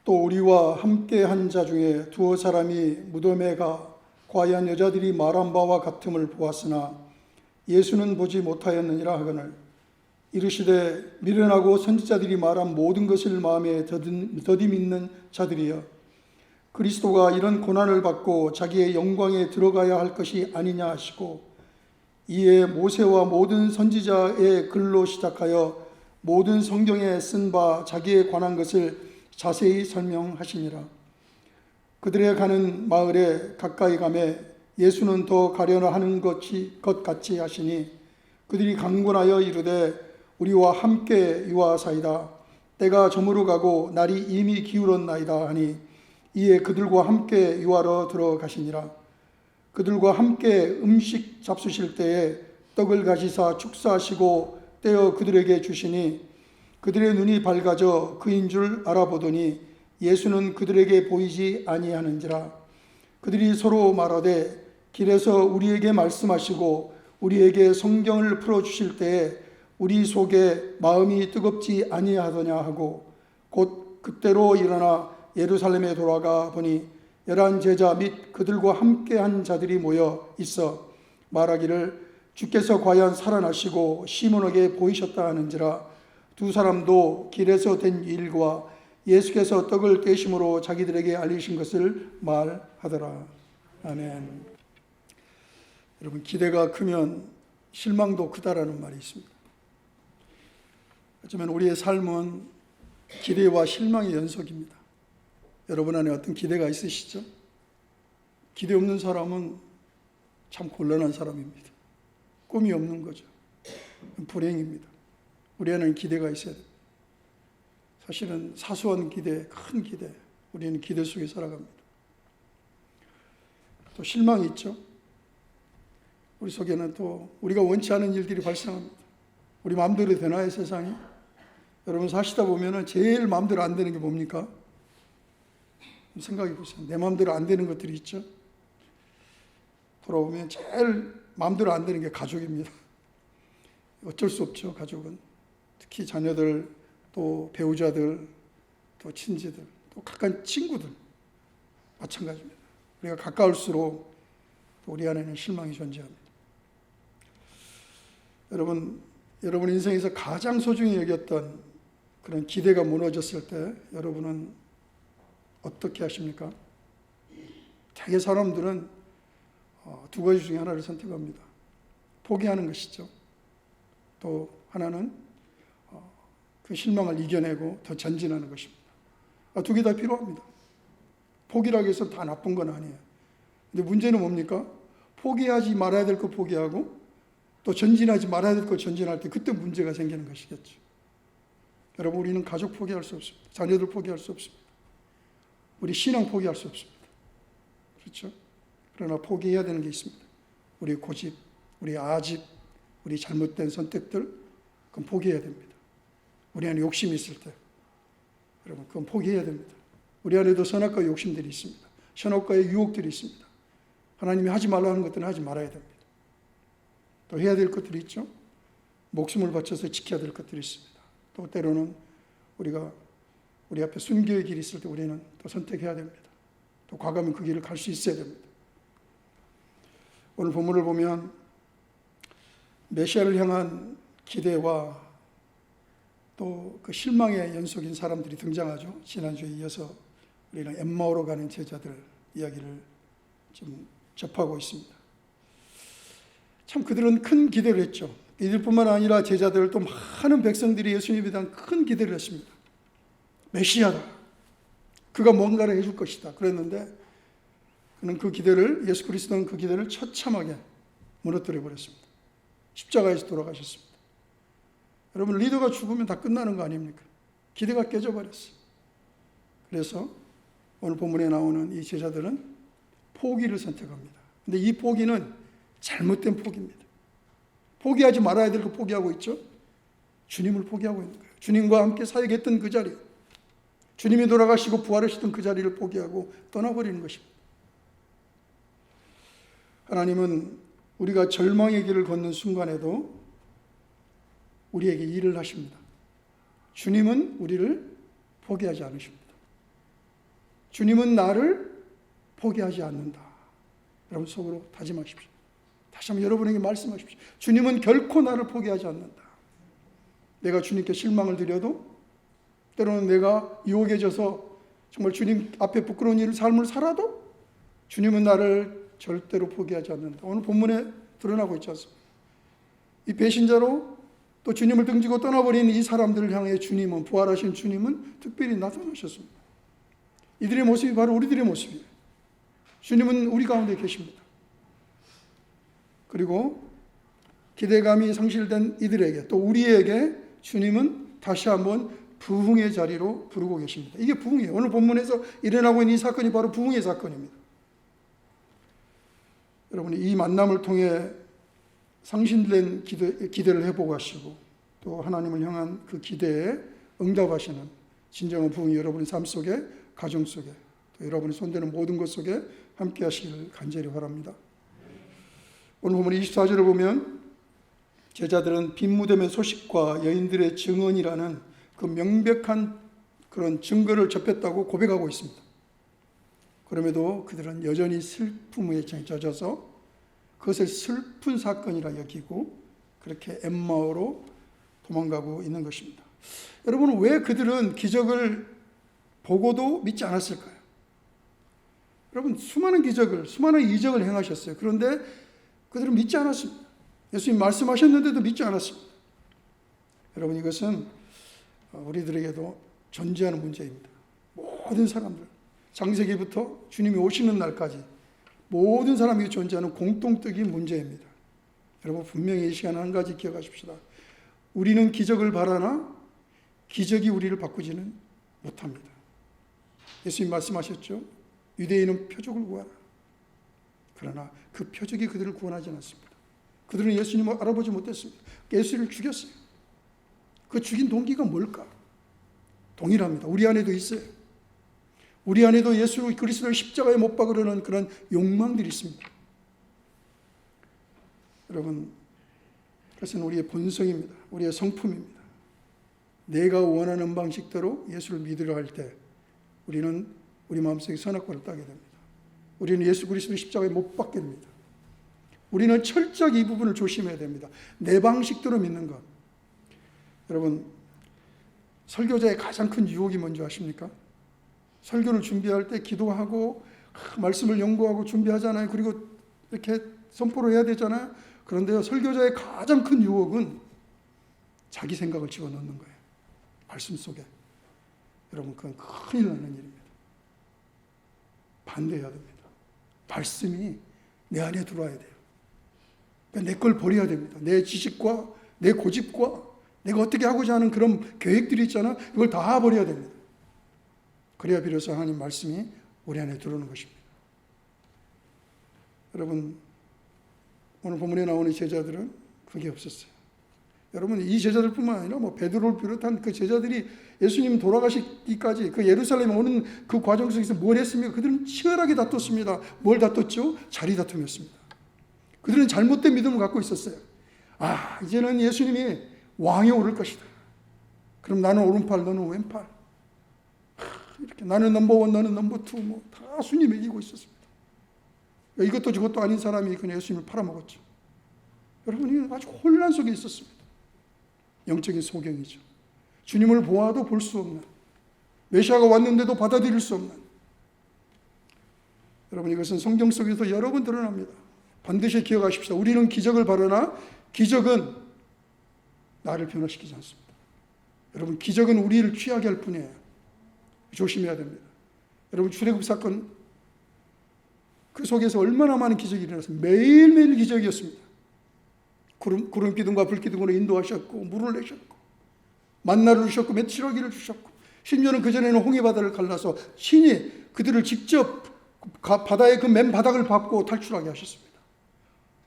또 우리와 함께 한 자 중에 두어 사람이 무덤에 가 과연 여자들이 말한 바와 같음을 보았으나 예수는 보지 못하였느니라 하거늘 이르시되 미련하고 선지자들이 말한 모든 것을 마음에 더디 믿는 자들이여 그리스도가 이런 고난을 받고 자기의 영광에 들어가야 할 것이 아니냐 하시고 이에 모세와 모든 선지자의 글로 시작하여 모든 성경에 쓴 바 자기에 관한 것을 자세히 설명하시니라. 그들의 가는 마을에 가까이 가매 예수는 더 가려나 하는 것 같이 하시니 그들이 강권하여 이르되 우리와 함께 유하사이다. 때가 저물어 가고 날이 이미 기울었나이다 하니 이에 그들과 함께 유하러 들어가시니라. 그들과 함께 음식 잡수실 때에 떡을 가지사 축사하시고 떼어 그들에게 주시니 그들의 눈이 밝아져 그인 줄 알아보더니 예수는 그들에게 보이지 아니하는지라. 그들이 서로 말하되 길에서 우리에게 말씀하시고 우리에게 성경을 풀어주실 때에 우리 속에 마음이 뜨겁지 아니하더냐 하고 곧 그때로 일어나 예루살렘에 돌아가 보니 11 제자 및 그들과 함께 한 자들이 모여 있어 말하기를 주께서 과연 살아나시고 시몬에게 보이셨다 하는지라. 두 사람도 길에서 된 일과 예수께서 떡을 떼심으로 자기들에게 알리신 것을 말하더라. 아멘. 여러분, 기대가 크면 실망도 크다라는 말이 있습니다. 어쩌면 우리의 삶은 기대와 실망의 연속입니다. 여러분 안에 어떤 기대가 있으시죠? 기대 없는 사람은 참 곤란한 사람입니다. 꿈이 없는 거죠. 불행입니다. 우리 안에는 기대가 있어야 됩니다. 사실은 사소한 기대, 큰 기대, 우리는 기대 속에 살아갑니다. 또 실망이 있죠. 우리 속에는 또 우리가 원치 않은 일들이 발생합니다. 우리 마음대로 되나요, 세상이? 여러분 사시다 보면 제일 마음대로 안 되는 게 뭡니까? 생각해 보세요. 내 마음대로 안 되는 것들이 있죠. 돌아보면 제일 마음대로 안 되는 게 가족입니다. 어쩔 수 없죠, 가족은. 특히 자녀들, 또 배우자들, 또 친지들, 또 가까운 친구들 마찬가지입니다. 우리가 가까울수록 또 우리 안에는 실망이 존재합니다. 여러분 인생에서 가장 소중히 여겼던 그런 기대가 무너졌을 때 여러분은 어떻게 하십니까? 대개 사람들은 두 가지 중에 하나를 선택합니다. 포기하는 것이죠. 또 하나는 그 실망을 이겨내고 더 전진하는 것입니다. 두 개 다 필요합니다. 포기라고 해서 다 나쁜 건 아니에요. 근데 문제는 뭡니까? 포기하지 말아야 될 거 포기하고 또 전진하지 말아야 될 거 전진할 때 그때 문제가 생기는 것이겠죠. 여러분, 우리는 가족 포기할 수 없습니다. 자녀들 포기할 수 없습니다. 우리 신앙 포기할 수 없습니다. 그렇죠? 그러나 포기해야 되는 게 있습니다. 우리 고집, 우리 아집, 우리 잘못된 선택들, 그건 포기해야 됩니다. 우리 안에 욕심이 있을 때 여러분 그건 포기해야 됩니다. 우리 안에도 선악과의 욕심들이 있습니다. 선악과의 유혹들이 있습니다. 하나님이 하지 말라는 것들은 하지 말아야 됩니다. 또 해야 될 것들이 있죠. 목숨을 바쳐서 지켜야 될 것들이 있습니다. 또 때로는 우리가 우리 앞에 순교의 길이 있을 때 우리는 또 선택해야 됩니다. 또 과감히 그 길을 갈 수 있어야 됩니다. 오늘 본문을 보면 메시아를 향한 기대와 또 그 실망의 연속인 사람들이 등장하죠. 지난주에 이어서 우리는 엠마오로 가는 제자들 이야기를 좀 접하고 있습니다. 참 그들은 큰 기대를 했죠. 이들뿐만 아니라 제자들 또 많은 백성들이 예수님에 대한 큰 기대를 했습니다. 메시아다. 그가 뭔가를 해줄 것이다. 그랬는데 그는 예수 그리스도는 그 기대를 처참하게 무너뜨려 버렸습니다. 십자가에서 돌아가셨습니다. 여러분, 리더가 죽으면 다 끝나는 거 아닙니까? 기대가 깨져버렸어요. 그래서 오늘 본문에 나오는 이 제자들은 포기를 선택합니다. 근데 이 포기는 잘못된 포기입니다. 포기하지 말아야 될 거 포기하고 있죠. 주님을 포기하고 있는 거예요. 주님과 함께 사역했던 그 자리, 주님이 돌아가시고 부활하시던 그 자리를 포기하고 떠나버리는 것입니다. 하나님은 우리가 절망의 길을 걷는 순간에도 우리에게 일을 하십니다. 주님은 우리를 포기하지 않으십니다. 주님은 나를 포기하지 않는다. 여러분 속으로 다짐하십시오. 다시 한번 여러분에게 말씀하십시오. 주님은 결코 나를 포기하지 않는다. 내가 주님께 실망을 드려도, 때로는 내가 유혹에 져서 정말 주님 앞에 부끄러운 일을 삶을 살아도 주님은 나를 절대로 포기하지 않는다. 오늘 본문에 드러나고 있지 않습니까? 이 배신자로 또 주님을 등지고 떠나버린 이 사람들을 향해 주님은, 부활하신 주님은 특별히 나타나셨습니다. 이들의 모습이 바로 우리들의 모습이에요. 주님은 우리 가운데 계십니다. 그리고 기대감이 상실된 이들에게, 또 우리에게 주님은 다시 한번 부흥의 자리로 부르고 계십니다. 이게 부흥이에요. 오늘 본문에서 일어나고 있는 이 사건이 바로 부흥의 사건입니다. 여러분이 이 만남을 통해 상실된 기대를 회복하시고 또 하나님을 향한 그 기대에 응답하시는 진정한 부흥이 여러분의 삶 속에, 가정 속에, 또 여러분이 손대는 모든 것 속에 함께 하시기를 간절히 바랍니다. 오늘 본문 24절을 보면 제자들은 빈 무덤의 소식과 여인들의 증언이라는 그 명백한 그런 증거를 접했다고 고백하고 있습니다. 그럼에도 그들은 여전히 슬픔에 젖어서 그것을 슬픈 사건이라 여기고 그렇게 엠마오로 도망가고 있는 것입니다. 여러분, 왜 그들은 기적을 보고도 믿지 않았을까요? 여러분, 수많은 기적을, 수많은 이적을 행하셨어요. 그런데 그들은 믿지 않았습니다. 예수님 말씀하셨는데도 믿지 않았습니다. 여러분, 이것은 우리들에게도 존재하는 문제입니다. 모든 사람들, 창세기부터 주님이 오시는 날까지 모든 사람이 존재하는 공통적인 문제입니다. 여러분, 분명히 이 시간 한 가지 기억하십시다. 우리는 기적을 바라나 기적이 우리를 바꾸지는 못합니다. 예수님 말씀하셨죠. 유대인은 표적을 구하라. 그러나 그 표적이 그들을 구원하지 않았습니다. 그들은 예수님을 알아보지 못했습니다. 예수를 죽였어요. 그 죽인 동기가 뭘까? 동일합니다. 우리 안에도 있어요. 우리 안에도 예수 그리스도를 십자가에 못 박으려는 그런 욕망들이 있습니다. 여러분, 그것은 우리의 본성입니다. 우리의 성품입니다. 내가 원하는 방식대로 예수를 믿으려 할 때 우리는 우리 마음속에 선악과를 따게 됩니다. 우리는 예수 그리스도를 십자가에 못 박게 됩니다. 우리는 철저하게 이 부분을 조심해야 됩니다. 내 방식대로 믿는 것. 여러분, 설교자의 가장 큰 유혹이 뭔지 아십니까? 설교를 준비할 때 기도하고 말씀을 연구하고 준비하잖아요. 그리고 이렇게 선포를 해야 되잖아요. 그런데요, 설교자의 가장 큰 유혹은 자기 생각을 집어넣는 거예요. 말씀 속에. 여러분, 그건 큰일 나는 일입니다. 반대해야 됩니다. 말씀이 내 안에 들어와야 돼요. 내 걸 버려야 됩니다. 내 지식과 내 고집과 내가 어떻게 하고자 하는 그런 계획들이 있잖아. 이걸 다 버려야 됩니다. 그래야 비로소 하나님 말씀이 우리 안에 들어오는 것입니다. 여러분, 오늘 본문에 나오는 제자들은 그게 없었어요. 여러분, 이 제자들뿐만 아니라 베드로를 비롯한 그 제자들이 예수님 돌아가시기까지 그 예루살렘에 오는 그 과정 속에서 뭘 했습니까? 그들은 치열하게 다퉜습니다. 뭘 다퉜죠? 자리 다툼이었습니다. 그들은 잘못된 믿음을 갖고 있었어요. 이제는 예수님이 왕에 오를 것이다. 그럼 나는 오른팔, 너는 왼팔. 이렇게 나는 넘버1, 너는 넘버2, 다 순위 매기고 있었습니다. 이것도 저것도 아닌 사람이 그냥 예수님을 팔아먹었죠. 여러분, 아주 혼란 속에 있었습니다. 영적인 소경이죠. 주님을 보아도 볼 수 없는, 메시아가 왔는데도 받아들일 수 없는. 여러분, 이것은 성경 속에서 여러 번 드러납니다. 반드시 기억하십시오. 우리는 기적을 바라나 기적은 나를 변화시키지 않습니다. 여러분, 기적은 우리를 취하게 할 뿐이에요. 조심해야 됩니다. 여러분, 출애굽 사건 그 속에서 얼마나 많은 기적이 일어났습니다. 매일매일 기적이었습니다. 구름 기둥과 불 기둥으로 인도하셨고, 물을 내셨고, 만나를 주셨고, 메추라기를 주셨고, 심지어는 그전에는 홍해 바다를 갈라서 신이 그들을 직접 바다의 그 맨 바닥을 밟고 탈출하게 하셨습니다.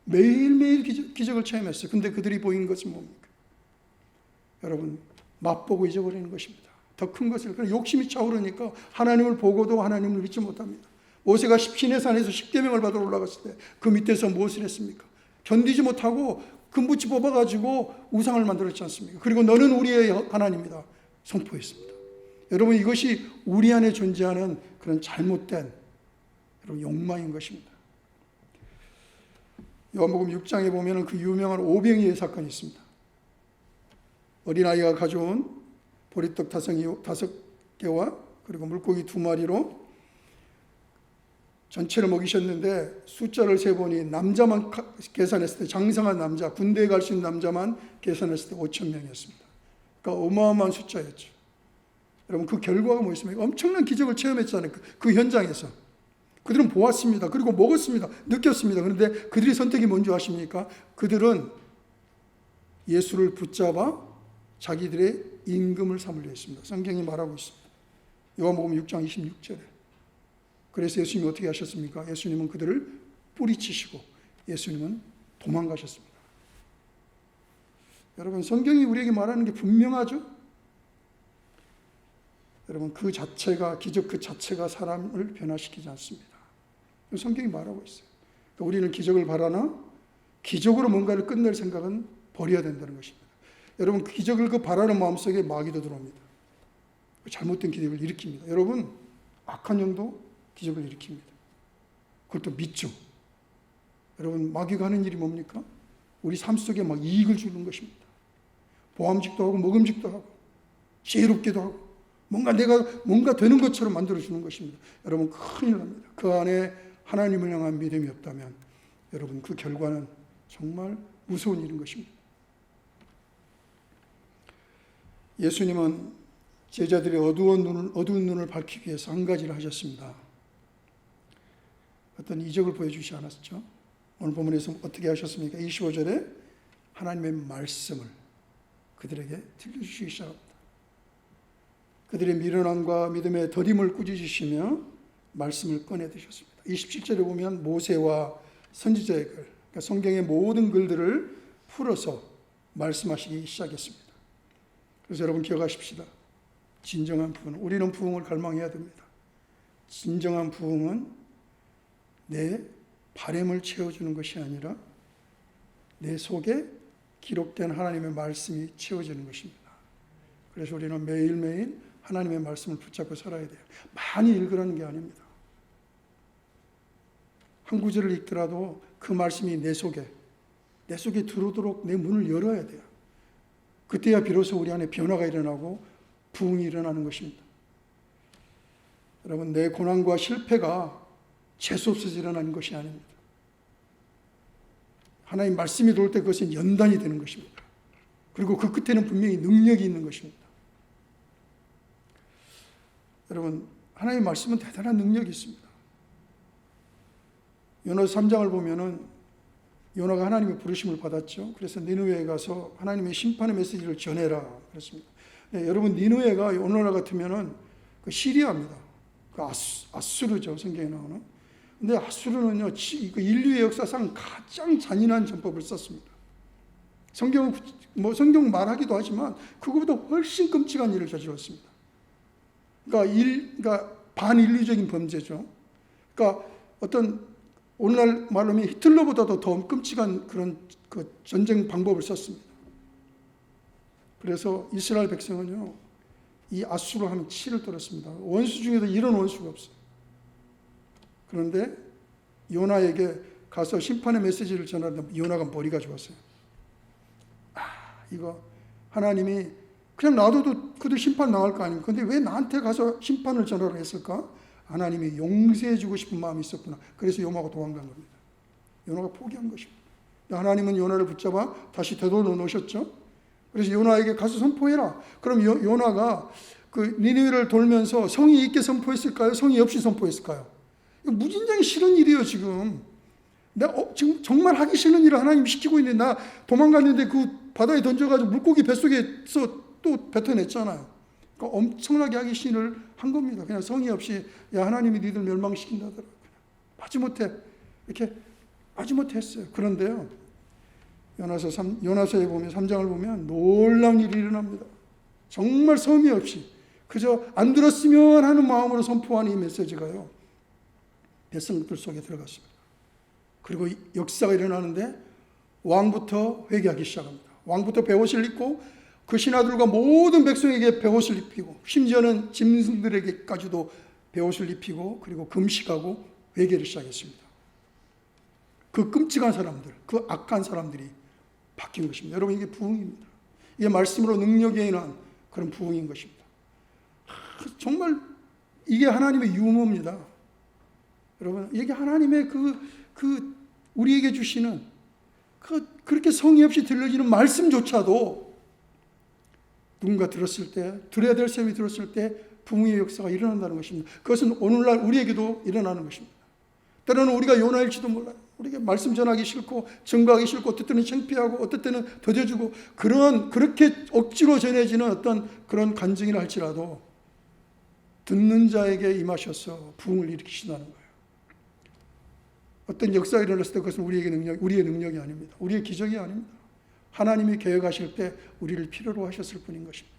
매일매일 기적을 체험했어요. 근데 그들이 보인 것은 뭡니까? 여러분, 맛보고 잊어버리는 것입니다. 더 큰 것을. 욕심이 차오르니까 하나님을 보고도 하나님을 믿지 못합니다. 모세가 시내산에서 십계명을 받으러 올라갔을 때 그 밑에서 무엇을 했습니까? 견디지 못하고 금붙이 뽑아가지고 우상을 만들었지 않습니까? 그리고 너는 우리의 하나님이다 선포했습니다. 여러분, 이것이 우리 안에 존재하는 그 그런 잘못된 욕망인 것입니다. 요한복음 6장에 보면 그 유명한 오병이의 사건이 있습니다. 어린아이가 가져온 보리떡 5개와 그리고 물고기 2마리로 전체를 먹이셨는데 숫자를 세보니 남자만 계산했을 때, 장성한 남자, 군대에 갈 수 있는 남자만 계산했을 때 5,000명이었습니다. 그러니까 어마어마한 숫자였죠. 여러분, 그 결과가 뭐였습니까? 엄청난 기적을 체험했잖아요. 그 현장에서. 그들은 보았습니다. 그리고 먹었습니다. 느꼈습니다. 그런데 그들의 선택이 뭔지 아십니까? 그들은 예수를 붙잡아 자기들의 임금을 삼으려 했습니다. 성경이 말하고 있습니다. 요한복음 6장 26절에. 그래서 예수님이 어떻게 하셨습니까? 예수님은 그들을 뿌리치시고 예수님은 도망가셨습니다. 여러분, 성경이 우리에게 말하는 게 분명하죠? 여러분, 그 자체가, 기적 그 자체가 사람을 변화시키지 않습니다. 성경이 말하고 있어요. 그러니까 우리는 기적을 바라나 기적으로 뭔가를 끝낼 생각은 버려야 된다는 것입니다. 여러분, 그 기적을 그 바라는 마음속에 마귀도 들어옵니다. 잘못된 기적을 일으킵니다. 여러분, 악한 영도 기적을 일으킵니다. 그걸 또 믿죠. 여러분, 마귀가 하는 일이 뭡니까? 우리 삶 속에 막 이익을 주는 것입니다. 보암직도 하고 먹음직도 하고 지혜롭기도 하고 뭔가 되는 것처럼 만들어주는 것입니다. 여러분, 큰일 납니다. 그 안에 하나님을 향한 믿음이 없다면 여러분, 그 결과는 정말 무서운 일인 것입니다. 예수님은 제자들의 어두운 눈을 밝히기 위해서 한 가지를 하셨습니다. 어떤 이적을 보여주지 않았죠? 오늘 본문에서 어떻게 하셨습니까? 25절에 하나님의 말씀을 그들에게 들려주시기 시작합니다. 그들의 미련함과 믿음의 더림을 꾸짖으시며 말씀을 꺼내드셨습니다. 27절에 보면 모세와 선지자의 글, 그러니까 성경의 모든 글들을 풀어서 말씀하시기 시작했습니다. 그래서 여러분 기억하십시다. 진정한 부흥, 우리는 부흥을 갈망해야 됩니다. 진정한 부흥은 내 바램을 채워주는 것이 아니라 내 속에 기록된 하나님의 말씀이 채워지는 것입니다. 그래서 우리는 매일매일 하나님의 말씀을 붙잡고 살아야 돼요. 많이 읽으라는 게 아닙니다. 한 구절을 읽더라도 그 말씀이 내 속에 들어오도록 내 문을 열어야 돼요. 그때야 비로소 우리 안에 변화가 일어나고 부흥이 일어나는 것입니다. 여러분, 내 고난과 실패가 재수없어서 일어나는 것이 아닙니다. 하나님 말씀이 들어올 때 그것은 연단이 되는 것입니다. 그리고 그 끝에는 분명히 능력이 있는 것입니다. 여러분, 하나님의 말씀은 대단한 능력이 있습니다. 요나서 3장을 보면은 요나가 하나님의 부르심을 받았죠. 그래서 니느웨에 가서 하나님의 심판의 메시지를 전해라 그랬습니다. 네, 여러분, 니느웨가 오늘날 같으면은 그 시리아입니다. 그 아수르죠, 성경에 나오는. 근데 아수르는요, 인류의 역사상 가장 잔인한 전법을 썼습니다. 성경 말하기도 하지만 그거보다 훨씬 끔찍한 일을 저질렀습니다. 그러니까 반인류적인 범죄죠. 그러니까 어떤 오늘날 말로 하면 히틀러보다도 더 끔찍한 그런 그 전쟁 방법을 썼습니다. 그래서 이스라엘 백성은요, 이 아수르 하면 치를 떨었습니다. 원수 중에도 이런 원수가 없어요. 그런데 요나에게 가서 심판의 메시지를 전하는데 요나가 머리가 좋았어요. 이거 하나님이 그냥 놔둬도 그들 심판 나갈 거 아닙니까? 근데 왜 나한테 가서 심판을 전하라 했을까? 하나님이 용서해 주고 싶은 마음이 있었구나. 그래서 요나가 도망간 겁니다. 요나가 포기한 것입니다. 하나님은 요나를 붙잡아 다시 되돌려 놓으셨죠. 그래서 요나에게 가서 선포해라. 그럼 요나가 그 니느웨를 돌면서 성의 있게 선포했을까요? 성의 없이 선포했을까요? 이거 무진장이 싫은 일이에요, 지금. 내가 지금 정말 하기 싫은 일을 하나님이 시키고 있는데 나 도망갔는데 그 바다에 던져가지고 물고기 뱃속에서 또 뱉어냈잖아요. 그러니까 엄청나게 하기 싫은 한 겁니다. 그냥 성의 없이 야, 하나님이 니들 멸망시킨다더라. 마지못해 이렇게 마지못해 했어요. 그런데요, 요나서에 보면 3장을 보면 놀라운 일이 일어납니다. 정말 성의 없이 그저 안 들었으면 하는 마음으로 선포한 이 메시지가요, 백성들 속에 들어갔습니다. 그리고 역사가 일어나는데 왕부터 회개하기 시작합니다. 왕부터 베옷을 입고 그 신하들과 모든 백성에게 베옷을 입히고 심지어는 짐승들에게까지도 베옷을 입히고 그리고 금식하고 회개를 시작했습니다. 그 끔찍한 사람들, 그 악한 사람들이 바뀐 것입니다. 여러분, 이게 부흥입니다. 이게 말씀으로 능력에 인한 그런 부흥인 것입니다. 정말 이게 하나님의 유머입니다. 여러분, 이게 하나님의 우리에게 주시는 그렇게 성의 없이 들려지는 말씀조차도 누군가 들었을 때, 들어야 될 사람이 들었을 때 부흥의 역사가 일어난다는 것입니다. 그것은 오늘날 우리에게도 일어나는 것입니다. 때로는 우리가 요나일지도 몰라요. 우리가 말씀 전하기 싫고 증거하기 싫고 어떨 때는 창피하고 어떨 때는 더뎌주고 그렇게 억지로 전해지는 어떤 그런 간증이라 할지라도 듣는 자에게 임하셔서 부흥을 일으키신다는 거예요. 어떤 역사가 일어났을 때 그것은 우리의 능력이 아닙니다. 우리의 기적이 아닙니다. 하나님이 계획하실 때 우리를 필요로 하셨을 뿐인 것입니다.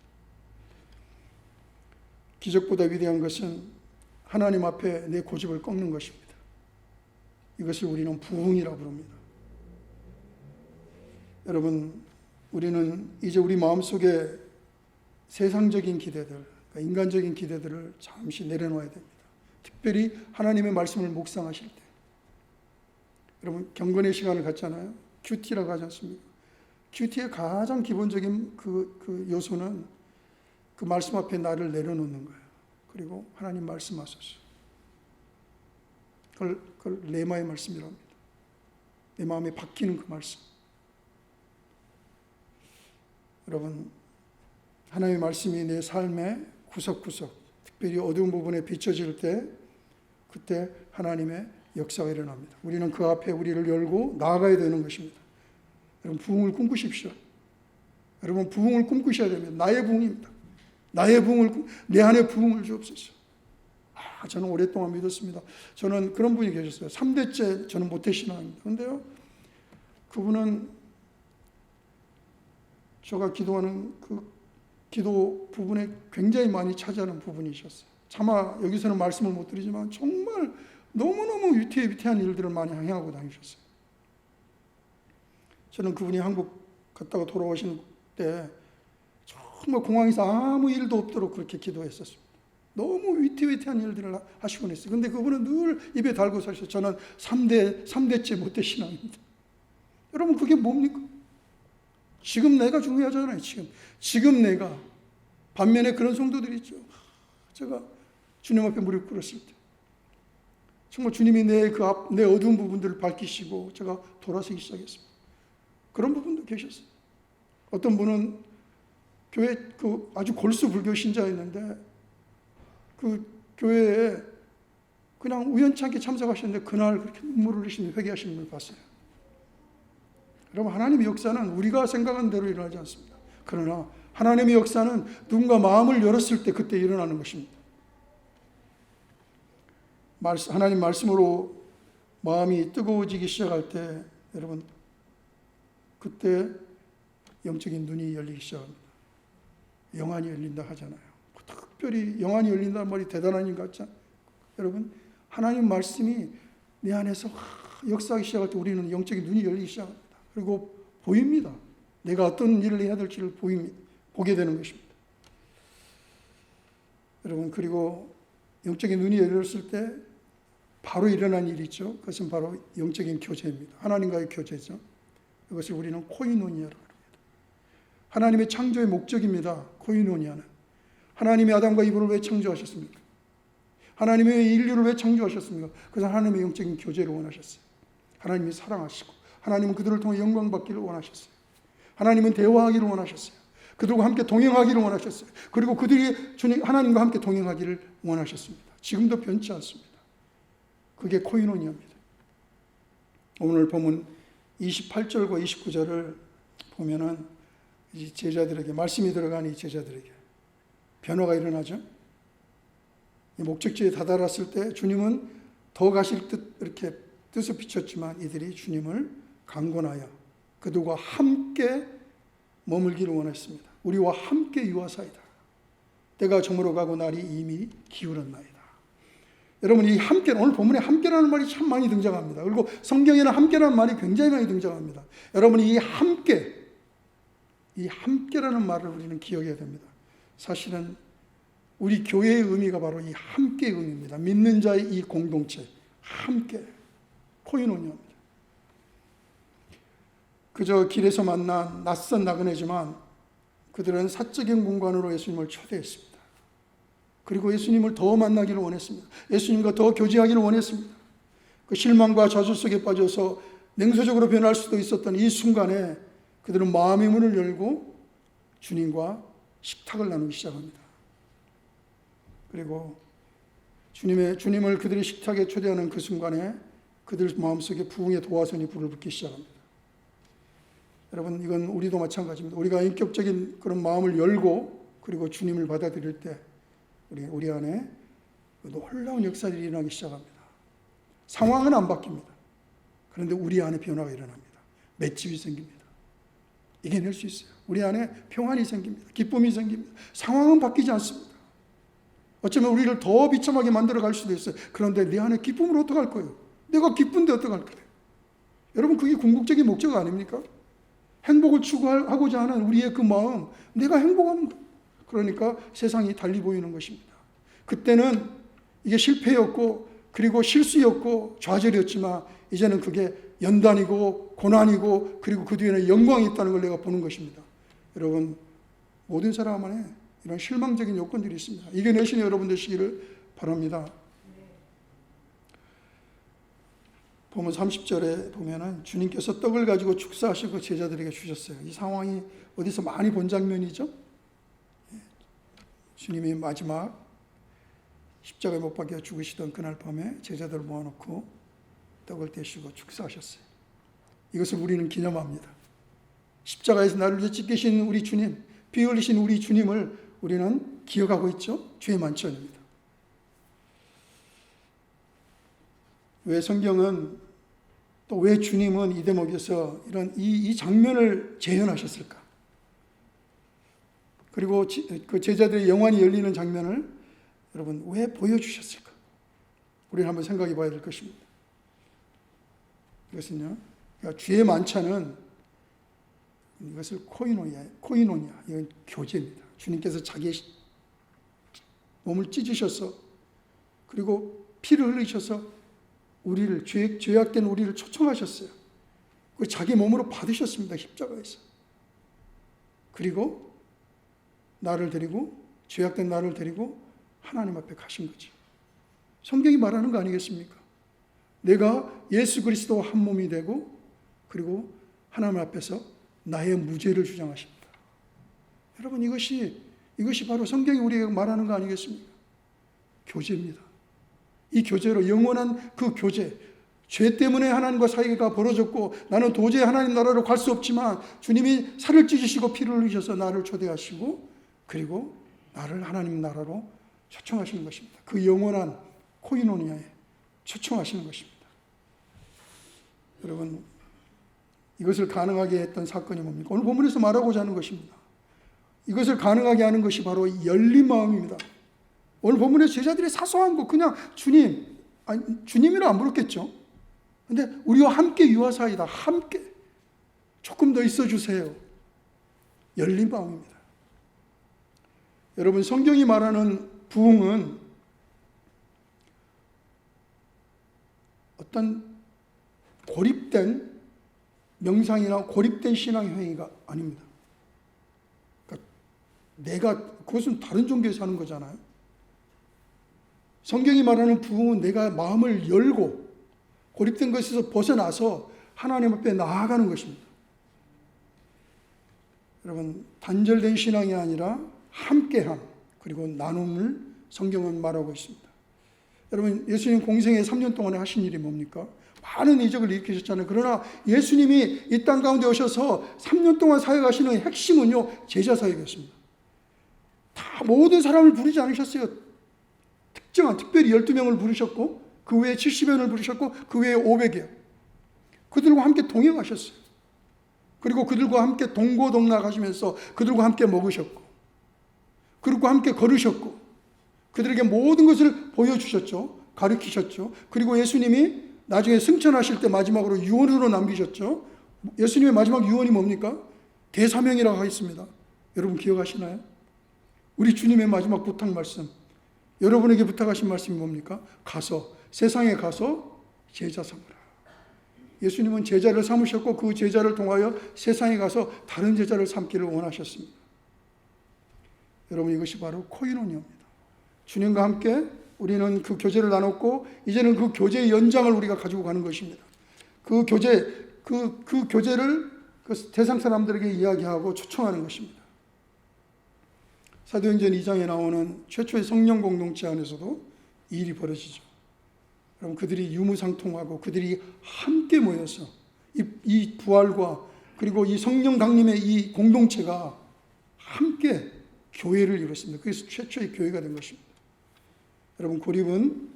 기적보다 위대한 것은 하나님 앞에 내 고집을 꺾는 것입니다. 이것을 우리는 부흥이라고 부릅니다. 여러분, 우리는 이제 우리 마음속에 세상적인 기대들, 인간적인 기대들을 잠시 내려놓아야 됩니다. 특별히 하나님의 말씀을 묵상하실 때. 여러분, 경건의 시간을 갖잖아요. 큐티라고 하지 않습니까? 큐티의 가장 기본적인 그 요소는 그 말씀 앞에 나를 내려놓는 거예요. 그리고 하나님 말씀하소서. 그걸 레마의 말씀이라고 합니다. 내 마음에 박히는 그 말씀. 여러분, 하나님의 말씀이 내 삶의 구석구석, 특별히 어두운 부분에 비춰질 때 그때 하나님의 역사가 일어납니다. 우리는 그 앞에 우리를 열고 나아가야 되는 것입니다. 여러분, 부흥을 꿈꾸십시오. 여러분, 부흥을 꿈꾸셔야 됩니다. 나의 부흥입니다. 내 안에 부흥을 주옵소서. 저는 오랫동안 믿었습니다. 저는 그런 분이 계셨어요. 3대째 저는 모태신앙입니다. 그런데요, 그분은 제가 기도하는 그 기도 부분에 굉장히 많이 차지하는 부분이셨어요. 차마 여기서는 말씀을 못 드리지만 정말 너무너무 위태위태한 일들을 많이 행하고 다니셨어요. 저는 그분이 한국 갔다가 돌아오신 때 정말 공항에서 아무 일도 없도록 그렇게 기도했었습니다. 너무 위태위태한 일들을 하시곤 했어요. 근데 그분은 늘 입에 달고 사셔서 저는 3대째 모태 신앙입니다. 여러분, 그게 뭡니까? 지금 내가 중요하잖아요. 지금 내가. 반면에 그런 성도들이 있죠. 제가 주님 앞에 무릎 꿇었을 때 정말 주님이 내 어두운 부분들을 밝히시고 제가 돌아서기 시작했습니다. 그런 부분도 계셨어요. 어떤 분은 교회 아주 골수 불교 신자였는데 그 교회에 그냥 우연찮게 참석하셨는데 그날 그렇게 눈물을 흘리시는 회개하시는 분을 봤어요. 여러분, 하나님의 역사는 우리가 생각한 대로 일어나지 않습니다. 그러나 하나님의 역사는 누군가 마음을 열었을 때 그때 일어나는 것입니다. 하나님 말씀으로 마음이 뜨거워지기 시작할 때 여러분, 그때 영적인 눈이 열리기 시작합니다. 영안이 열린다 하잖아요. 특별히 영안이 열린다는 말이 대단한 일 같지 않아요? 여러분, 하나님 말씀이 내 안에서 역사하기 시작할 때 우리는 영적인 눈이 열리기 시작합니다. 그리고 보입니다. 내가 어떤 일을 해야 될지를 보게 되는 것입니다. 여러분, 그리고 영적인 눈이 열렸을 때 바로 일어난 일이 있죠. 그것은 바로 영적인 교제입니다. 하나님과의 교제죠. 이것을 우리는 코이노니아라고 합니다. 하나님의 창조의 목적입니다. 코이노니아는. 하나님이 아담과 이브를 왜 창조하셨습니까? 하나님이 인류를 왜 창조하셨습니까? 그래서 하나님의 영적인 교제를 원하셨어요. 하나님이 사랑하시고 하나님은 그들을 통해 영광 받기를 원하셨어요. 하나님은 대화하기를 원하셨어요. 그들과 함께 동행하기를 원하셨어요. 그리고 그들이 하나님과 함께 동행하기를 원하셨습니다. 지금도 변치 않습니다. 그게 코이노니아입니다. 오늘 보면 28절과 29절을 보면은 이 제자들에게, 말씀이 들어간 이 제자들에게 변화가 일어나죠. 이 목적지에 다다랐을 때 주님은 더 가실 듯 이렇게 뜻을 비췄지만 이들이 주님을 강권하여 그들과 함께 머물기를 원했습니다. 우리와 함께 유하사이다. 때가 저물어 가고 날이 이미 기울었나이다. 여러분, 이 함께, 오늘 본문에 함께라는 말이 참 많이 등장합니다. 그리고 성경에는 함께라는 말이 굉장히 많이 등장합니다. 여러분, 이 함께라는 말을 우리는 기억해야 됩니다. 사실은 우리 교회의 의미가 바로 이 함께의 의미입니다. 믿는 자의 이 공동체, 함께, 코이노니아입니다. 그저 길에서 만난 낯선 나그네지만 그들은 사적인 공간으로 예수님을 초대했습니다. 그리고 예수님을 더 만나기를 원했습니다. 예수님과 더 교제하기를 원했습니다. 그 실망과 좌절 속에 빠져서 냉소적으로 변할 수도 있었던 이 순간에 그들은 마음의 문을 열고 주님과 식탁을 나누기 시작합니다. 그리고 주님을 그들의 식탁에 초대하는 그 순간에 그들 마음속에 부흥의 도화선이 불을 붙기 시작합니다. 여러분, 이건 우리도 마찬가지입니다. 우리가 인격적인 그런 마음을 열고 그리고 주님을 받아들일 때 우리 안에 놀라운 역사들이 일어나기 시작합니다. 상황은 안 바뀝니다. 그런데 우리 안에 변화가 일어납니다. 맷집이 생깁니다. 이겨낼 수 있어요. 우리 안에 평안이 생깁니다. 기쁨이 생깁니다. 상황은 바뀌지 않습니다. 어쩌면 우리를 더 비참하게 만들어 갈 수도 있어요. 그런데 내 안에 기쁨을 어떡할 거예요? 내가 기쁜데 어떡할 거예요? 여러분, 그게 궁극적인 목적 아닙니까? 행복을 추구하고자 하는 우리의 그 마음, 내가 행복하는 것. 그러니까 세상이 달리 보이는 것입니다. 그때는 이게 실패였고 그리고 실수였고 좌절이었지만 이제는 그게 연단이고 고난이고 그리고 그 뒤에는 영광이 있다는 걸 내가 보는 것입니다. 여러분, 모든 사람 안에 이런 실망적인 요건들이 있습니다. 이겨내시는 여러분 되시기를 바랍니다. 보면 30절에 보면은 주님께서 떡을 가지고 축사하시고 제자들에게 주셨어요. 이 상황이 어디서 많이 본 장면이죠? 주님이 마지막 십자가에 못 박혀 죽으시던 그날 밤에 제자들을 모아놓고 떡을 떼시고 축사하셨어요. 이것을 우리는 기념합니다. 십자가에서 나를 위해 찢기신 우리 주님, 피 흘리신 우리 주님을 우리는 기억하고 있죠. 주의 만찬입니다. 왜 성경은 또 왜 주님은 이 대목에서 이런 이 장면을 재현하셨을까? 그리고 그 제자들의 영안이 열리는 장면을 여러분 왜 보여주셨을까? 우리는 한번 생각해 봐야 될 것입니다. 이것은요, 그러니까 주의 만찬은 이것을 코이노니아, 이건 교제입니다. 주님께서 자기의 몸을 찢으셔서 그리고 피를 흘리셔서 우리를 죄악된 우리를 초청하셨어요. 그 자기 몸으로 받으셨습니다. 십자가에서. 그리고 나를 데리고 죄악된 나를 데리고 하나님 앞에 가신 거죠. 성경이 말하는 거 아니겠습니까? 내가 예수 그리스도와 한 몸이 되고 그리고 하나님 앞에서 나의 무죄를 주장하십니다. 여러분, 이것이 바로 성경이 우리에게 말하는 거 아니겠습니까? 교제입니다. 이 교제로 영원한 그 교제, 죄 때문에 하나님과 사이가 벌어졌고 나는 도저히 하나님 나라로 갈 수 없지만 주님이 살을 찢으시고 피를 흘리셔서 나를 초대하시고 그리고 나를 하나님 나라로 초청하시는 것입니다. 그 영원한 코이노니아에 초청하시는 것입니다. 여러분, 이것을 가능하게 했던 사건이 뭡니까? 오늘 본문에서 말하고자 하는 것입니다. 이것을 가능하게 하는 것이 바로 열린 마음입니다. 오늘 본문에서 제자들이 사소한 거 그냥 주님이라 안 부르겠죠. 근데 우리와 함께 유하사이다. 함께 조금 더 있어 주세요. 열린 마음입니다. 여러분, 성경이 말하는 부흥은 어떤 고립된 명상이나 고립된 신앙 행위가 아닙니다. 그러니까 그것은 다른 종교에서 하는 거잖아요. 성경이 말하는 부흥은 내가 마음을 열고 고립된 것에서 벗어나서 하나님 앞에 나아가는 것입니다. 여러분, 단절된 신앙이 아니라 함께함 그리고 나눔을 성경은 말하고 있습니다. 여러분, 예수님 공생애 3년 동안에 하신 일이 뭡니까? 많은 이적을 일으키셨잖아요. 그러나 예수님이 이 땅 가운데 오셔서 3년 동안 사역하시는 핵심은요, 제자 사역이었습니다. 다 모든 사람을 부르지 않으셨어요. 특별히 12명을 부르셨고 그 외에 70명을 부르셨고 그 외에 500이요. 그들과 함께 동행하셨어요. 그리고 그들과 함께 동고동락 하시면서 그들과 함께 먹으셨고 그들과 함께 걸으셨고 그들에게 모든 것을 보여주셨죠. 가르치셨죠. 그리고 예수님이 나중에 승천하실 때 마지막으로 유언으로 남기셨죠. 예수님의 마지막 유언이 뭡니까? 대사명이라고 하겠습니다. 여러분 기억하시나요? 우리 주님의 마지막 부탁 말씀, 여러분에게 부탁하신 말씀이 뭡니까? 가서, 세상에 가서 제자 삼으라. 예수님은 제자를 삼으셨고 그 제자를 통하여 세상에 가서 다른 제자를 삼기를 원하셨습니다. 여러분, 이것이 바로 코이노니아입니다. 주님과 함께 우리는 그 교제를 나눴고 이제는 그 교제의 연장을 우리가 가지고 가는 것입니다. 그 교제를 그 세상 사람들에게 이야기하고 초청하는 것입니다. 사도행전 2장에 나오는 최초의 성령 공동체 안에서도 이 일이 벌어지죠. 그럼 그들이 유무상통하고 그들이 함께 모여서 이 부활과 그리고 이 성령 강림의 이 공동체가 함께 교회를 이뤘습니다. 그래서 최초의 교회가 된 것입니다. 여러분, 고립은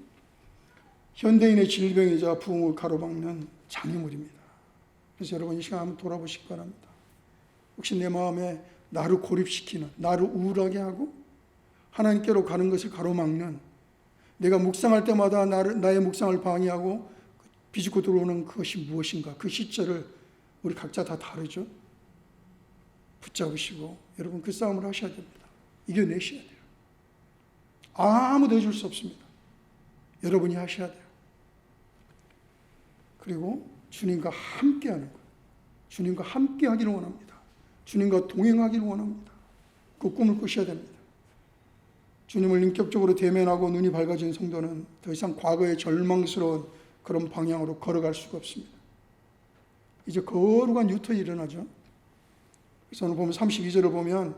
현대인의 질병이자 부흥을 가로막는 장애물입니다. 그래서 여러분, 이 시간 한번 돌아보시기 바랍니다. 혹시 내 마음에 나를 고립시키는, 나를 우울하게 하고 하나님께로 가는 것을 가로막는, 내가 묵상할 때마다 나의 묵상을 방해하고 비집고 들어오는 그것이 무엇인가? 그 시절을 우리 각자 다 다르죠. 붙잡으시고 여러분 그 싸움을 하셔야 됩니다. 이겨내셔야 돼요. 아무도 해줄 수 없습니다. 여러분이 하셔야 돼요. 그리고 주님과 함께 하는 것, 주님과 함께 하기를 원합니다. 주님과 동행하기를 원합니다. 그 꿈을 꾸셔야 됩니다. 주님을 인격적으로 대면하고 눈이 밝아진 성도는 더 이상 과거의 절망스러운 그런 방향으로 걸어갈 수가 없습니다. 이제 거룩한 유턴이 일어나죠. 그래서 오늘 보면 32절을 보면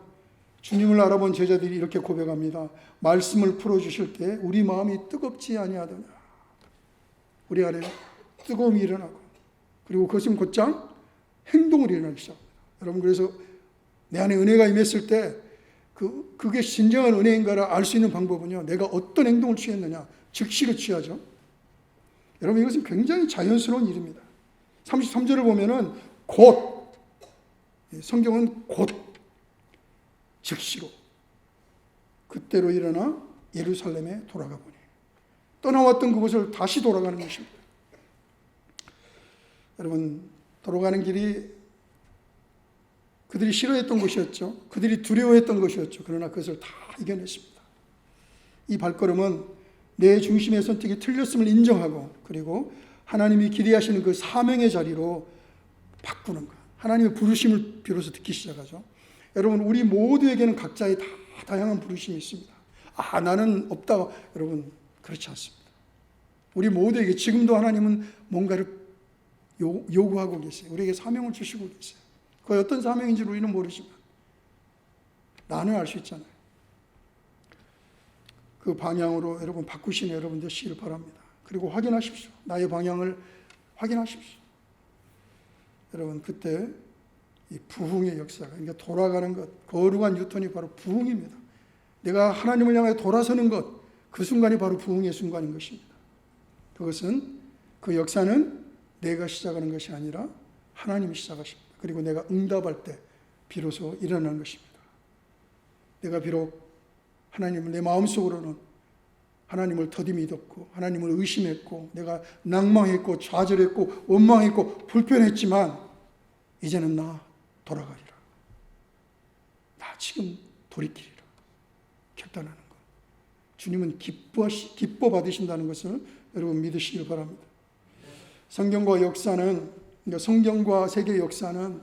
주님을 알아본 제자들이 이렇게 고백합니다. 말씀을 풀어주실 때 우리 마음이 뜨겁지 아니하더냐. 우리 안에 뜨거움이 일어나고 그리고 그것은 곧장 행동을 일어나기 시작합니다. 여러분, 그래서 내 안에 은혜가 임했을 때 그게 진정한 은혜인가를 알 수 있는 방법은요, 내가 어떤 행동을 취했느냐, 즉시로 취하죠. 여러분, 이것은 굉장히 자연스러운 일입니다. 33절을 보면은 곧, 성경은 곧, 즉시로 그때로 일어나 예루살렘에 돌아가 보니 떠나왔던 그곳을 다시 돌아가는 것입니다. 여러분, 돌아가는 길이 그들이 싫어했던 것이었죠. 그들이 두려워했던 것이었죠. 그러나 그것을 다 이겨냈습니다. 이 발걸음은 내 중심의 선택이 틀렸음을 인정하고 그리고 하나님이 기대하시는 그 사명의 자리로 바꾸는 것. 하나님의 부르심을 비로소 듣기 시작하죠. 여러분, 우리 모두에게는 각자의 다 다양한 부르심이 있습니다. 나는 없다. 여러분, 그렇지 않습니다. 우리 모두에게 지금도 하나님은 뭔가를 요구하고 계세요. 우리에게 사명을 주시고 계세요. 그 어떤 사명인지 우리는 모르지만 나는 알 수 있잖아요. 그 방향으로 여러분 바꾸시는 여러분 되시기를 바랍니다. 그리고 확인하십시오. 나의 방향을 확인하십시오. 여러분, 그때 이 부흥의 역사가, 그러니까 돌아가는 것, 거룩한 유턴이 바로 부흥입니다. 내가 하나님을 향해 돌아서는 것, 그 순간이 바로 부흥의 순간인 것입니다. 그것은, 그 역사는 내가 시작하는 것이 아니라 하나님이 시작하십니다. 그리고 내가 응답할 때 비로소 일어나는 것입니다. 내가 비록 하나님을 내 마음속으로는 하나님을 더디 믿었고 하나님을 의심했고 내가 낭망했고 좌절했고 원망했고 불편했지만 이제는 나 돌아가리라. 나 지금 돌이키리라. 결단하는 것. 주님은 기뻐 받으신다는 것을 여러분 믿으시길 바랍니다. 성경과 역사는, 그러니까 성경과 세계의 역사는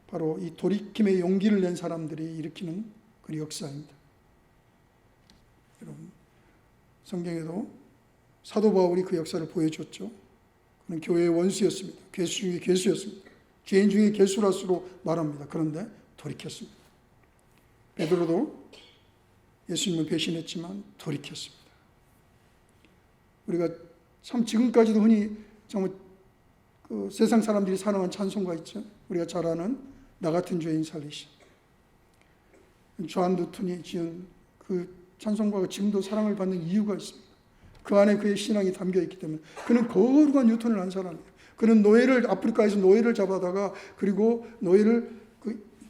바로 이 돌이킴의 용기를 낸 사람들이 일으키는 그 역사입니다. 여러분, 성경에도 사도 바울이 그 역사를 보여줬죠. 그는 교회의 원수였습니다. 괴수 중에 괴수였습니다. 죄인 중에 괴수라수로 말합니다. 그런데 돌이켰습니다. 베드로도 예수님을 배신했지만 돌이켰습니다. 우리가 참 지금까지도 흔히 정말 그 세상 사람들이 사랑하는 찬송가 있죠. 우리가 잘 아는 나 같은 죄인 살리시. 조한 누튼이 지은 그 찬송가가 지금도 사랑을 받는 이유가 있습니다. 그 안에 그의 신앙이 담겨 있기 때문에. 그는 거룩한 유턴을 한 사람이에요. 그는 노예를, 아프리카에서 노예를 잡아다가 그리고 노예를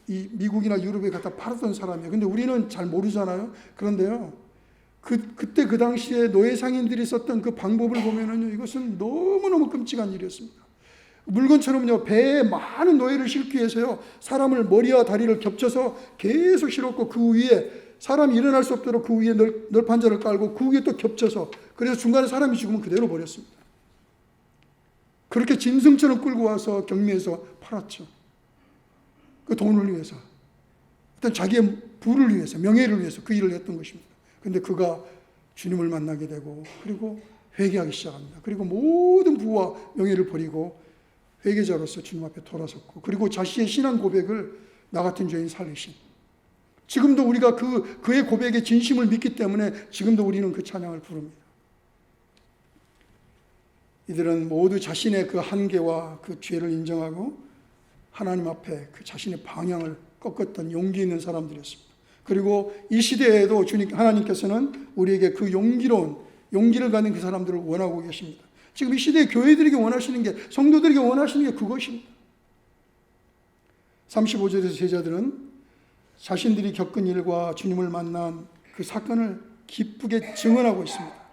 이 미국이나 유럽에 갖다 팔았던 사람이에요. 근데 우리는 잘 모르잖아요. 그런데요, 그때 그 당시에 노예 상인들이 썼던 그 방법을 보면은요, 이것은 너무너무 끔찍한 일이었습니다. 물건처럼요, 배에 많은 노예를 싣기 위해서요, 사람을 머리와 다리를 겹쳐서 계속 실었고 그 위에 사람이 일어날 수 없도록 그 위에 널판자를 깔고 그 위에 또 겹쳐서, 그래서 중간에 사람이 죽으면 그대로 버렸습니다. 그렇게 짐승처럼 끌고 와서 경매에서 팔았죠. 그 돈을 위해서, 어떤 자기의 부를 위해서, 명예를 위해서 그 일을 했던 것입니다. 그런데 그가 주님을 만나게 되고, 그리고 회개하기 시작합니다. 그리고 모든 부와 명예를 버리고 회개자로서 주님 앞에 돌아섰고, 그리고 자신의 신앙 고백을 나 같은 죄인 살리신, 지금도 우리가 그의 고백에 진심을 믿기 때문에 지금도 우리는 그 찬양을 부릅니다. 이들은 모두 자신의 그 한계와 그 죄를 인정하고 하나님 앞에 그 자신의 방향을 꺾었던 용기 있는 사람들이었습니다. 그리고 이 시대에도 하나님께서는 우리에게 그 용기를 가진 그 사람들을 원하고 계십니다. 지금 이 시대의 교회들에게 원하시는 게, 성도들에게 원하시는 게 그것입니다. 35절에서 제자들은 자신들이 겪은 일과 주님을 만난 그 사건을 기쁘게 증언하고 있습니다.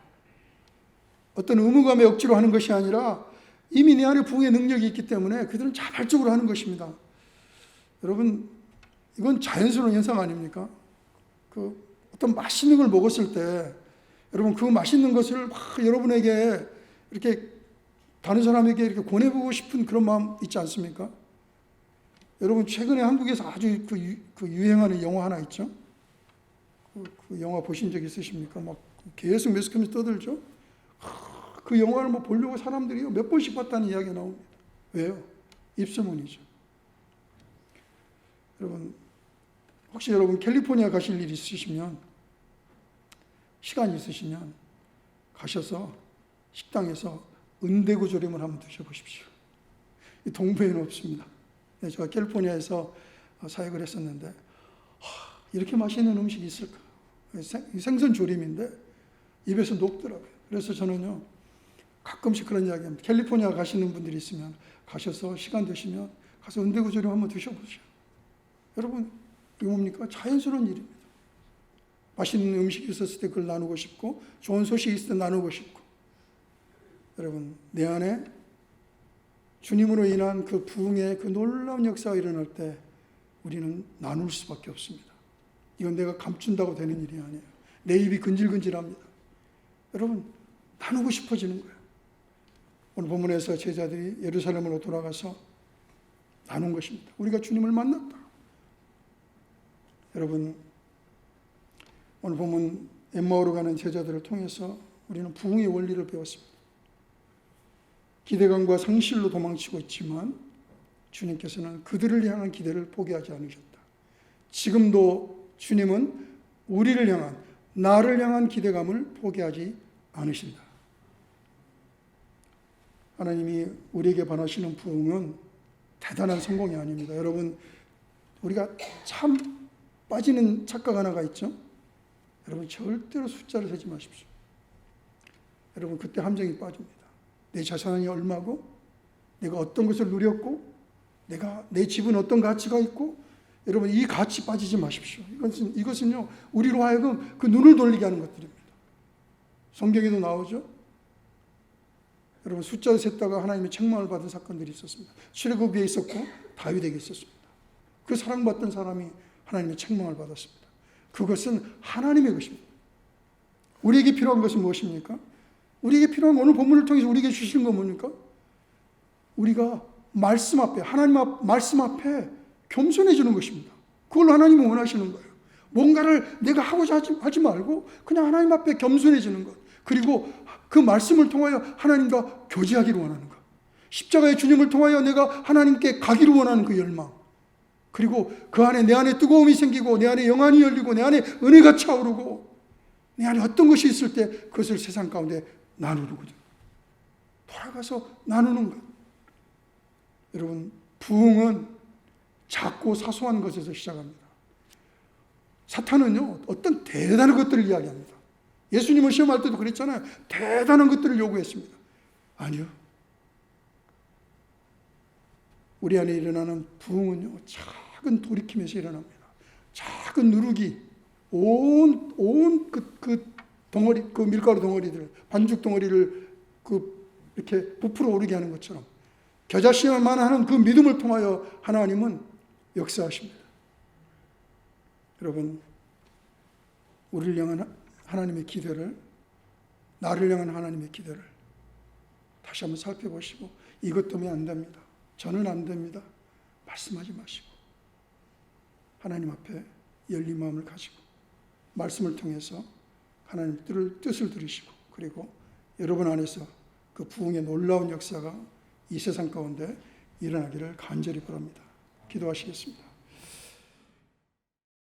어떤 의무감에 억지로 하는 것이 아니라 이미 내 안에 부흥의 능력이 있기 때문에 그들은 자발적으로 하는 것입니다. 여러분, 이건 자연스러운 현상 아닙니까? 그 어떤 맛있는 걸 먹었을 때 여러분, 그 맛있는 것을 막 여러분에게 이렇게 다른 사람에게 이렇게 권해보고 싶은 그런 마음 있지 않습니까? 여러분, 최근에 한국에서 아주 그 유행하는 영화 하나 있죠? 그 영화 보신 적 있으십니까? 막 계속 매스컴에서 떠들죠? 그 영화를 뭐 보려고 사람들이 몇 번씩 봤다는 이야기가 나옵니다. 왜요? 입소문이죠. 여러분, 혹시 여러분 캘리포니아 가실 일 있으시면, 시간이 있으시면 가셔서 식당에서 은대구 조림을 한번 드셔보십시오. 이 동부에는 없습니다. 제가 캘리포니아에서 사역을 했었는데 이렇게 맛있는 음식이 있을까? 생선 조림인데 입에서 녹더라고요. 그래서 저는요, 가끔씩 그런 이야기합니다. 캘리포니아 가시는 분들이 있으면 가셔서 시간 되시면 가서 은대구 조림 한번 드셔보세요. 여러분, 이거 뭡니까? 자연스러운 일입니다. 맛있는 음식이 있었을 때 그걸 나누고 싶고, 좋은 소식이 있을 때 나누고 싶고, 여러분, 내 안에 주님으로 인한 그 부흥의 그 놀라운 역사가 일어날 때 우리는 나눌 수밖에 없습니다. 이건 내가 감춘다고 되는 일이 아니에요. 내 입이 근질근질합니다. 여러분, 나누고 싶어지는 거예요. 오늘 본문에서 제자들이 예루살렘으로 돌아가서 나눈 것입니다. 우리가 주님을 만났다. 여러분, 오늘 본문 엠마오로 가는 제자들을 통해서 우리는 부흥의 원리를 배웠습니다. 기대감과 상실로 도망치고 있지만 주님께서는 그들을 향한 기대를 포기하지 않으셨다. 지금도 주님은 우리를 향한, 나를 향한 기대감을 포기하지 않으신다. 하나님이 우리에게 바라시는 부흥은 대단한 성공이 아닙니다. 여러분, 우리가 참 빠지는 착각 하나가 있죠. 여러분, 절대로 숫자를 세지 마십시오. 여러분, 그때 함정이 빠집니다. 내 자산이 얼마고, 내가 어떤 것을 누렸고, 내 집은 어떤 가치가 있고, 여러분, 이 가치 빠지지 마십시오. 이것은요, 우리로 하여금 그 눈을 돌리게 하는 것들입니다. 성경에도 나오죠. 여러분, 숫자를 셌다가 하나님의 책망을 받은 사건들이 있었습니다. 출애굽기에 있었고 다윗에게 있었습니다. 그 사랑받던 사람이 하나님의 책망을 받았습니다. 그것은 하나님의 것입니다. 우리에게 필요한 것은 무엇입니까? 우리에게 필요한, 오늘 본문을 통해서 우리에게 주시는 건 뭡니까? 우리가 말씀 앞에, 말씀 앞에 겸손해지는 것입니다. 그걸 하나님은 원하시는 거예요. 뭔가를 내가 하고자 하지 말고 그냥 하나님 앞에 겸손해지는 것. 그리고 그 말씀을 통하여 하나님과 교제하기를 원하는 것. 십자가의 주님을 통하여 내가 하나님께 가기를 원하는 그 열망. 그리고 그 안에, 내 안에 뜨거움이 생기고, 내 안에 영안이 열리고, 내 안에 은혜가 차오르고, 내 안에 어떤 것이 있을 때 그것을 세상 가운데 나누거든. 돌아가서 나누는 것. 여러분, 부흥은 작고 사소한 것에서 시작합니다. 사탄은요, 어떤 대단한 것들을 이야기합니다. 예수님을 시험할 때도 그랬잖아요. 대단한 것들을 요구했습니다. 아니요. 우리 안에 일어나는 부흥은요, 작은 돌이킴에서 일어납니다. 작은 누룩이 온 그 덩어리, 그 밀가루 덩어리들, 반죽 덩어리를 이렇게 부풀어 오르게 하는 것처럼 겨자씨만 하는 그 믿음을 통하여 하나님은 역사하십니다. 여러분, 우리를 향한 하나님의 기대를, 나를 향한 하나님의 기대를 다시 한번 살펴보시고 이것 때문에 안 됩니다. 저는 안 됩니다. 말씀하지 마시고 하나님 앞에 열린 마음을 가지고 말씀을 통해서 하나님 뜻을 들으시고 그리고 여러분 안에서 그 부흥의 놀라운 역사가 이 세상 가운데 일어나기를 간절히 바랍니다. 기도하시겠습니다.